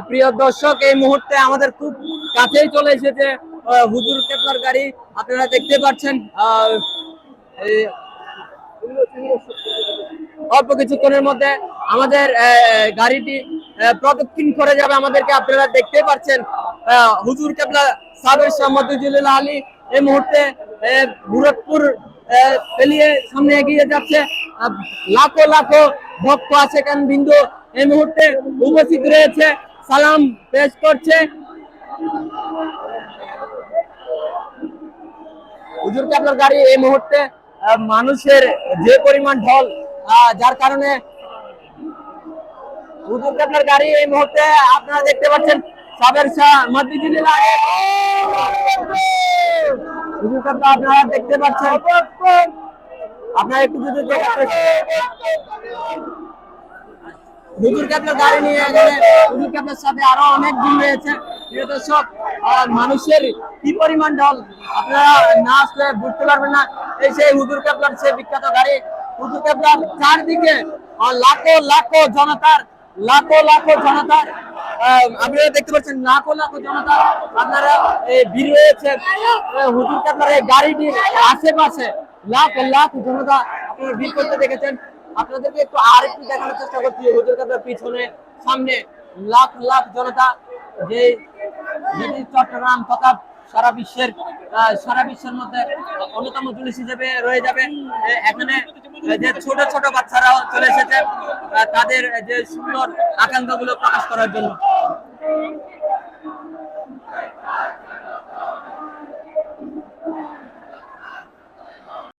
প্রিয় দর্শক, এই মুহূর্তে আমাদের খুব কাছেই চলে এসেছে হুজুর কেবলার গাড়ি। আপনারা দেখতে পাচ্ছেন অল্প কিছুক্ষণের মধ্যে আমাদের গাড়িটি প্রদক্ষিণ করে যাবে আমাদেরকে। আপনারা দেখতে পাচ্ছেন হুজুর কেবলা সাবের শাহ মতিউল্লাহ আলী এই মুহূর্তে মুরাদপুর পেরিয়ে সামনে এগিয়ে যাচ্ছে। লাখো লাখো ভক্ত আছে কেন বিন্দু এই মুহূর্তে উপস্থিত রয়েছে, সালাম পেশ করছে। হুজুর কেবলার গাড়ি এই মুহূর্তে মানুষের যে পরিমাণ ঢল, যার কারণে হুজুর কেবলার গাড়ি এই মুহূর্তে আপনারা দেখতে পাচ্ছেন সাবের শাহ মতিউল্লাহ হুজুর কেবলা আপনারা দেখতে পাচ্ছেন। আপনারা একটু যদি হুজুর কেবলার গাড়ি নিয়ে এখানে হুজুর কেবলার সাথে আরো অনেক দিন রয়েছে। প্রিয় দর্শক, মানুষের কি পরিমাণ ঢল আপনারা না আসলে বুঝতে পারবেন না। এই সেই হুজুর কেবলার সেই বিখ্যাত গাড়ি। হুজুর কেবলার চারদিকে লাখো লাখো জনতার আপনারা দেখতে পাচ্ছেন, লাখো লাখো জনতা আপনারা ভিড় রয়েছে হুজুর কেবলার এই গাড়িটির আশেপাশে। লাখ লাখ জনতা আপনারা ভিড় করতে দেখেছেন। আপনাদেরকে একটু আরেকটু দেখানোর চেষ্টা করছি হুজুর কেবলার পিছনে সামনে লাখ লাখ জনতা, যে চট্টগ্রাম তথা সারা বিশ্বের মধ্যে অন্যতম জুলুস হিসেবে রয়ে যাবে। এখানে যে ছোট ছোট বাচ্চারাও চলে এসেছে তাদের যে সুন্দর আকাঙ্ক্ষা গুলো প্রকাশ করার জন্য।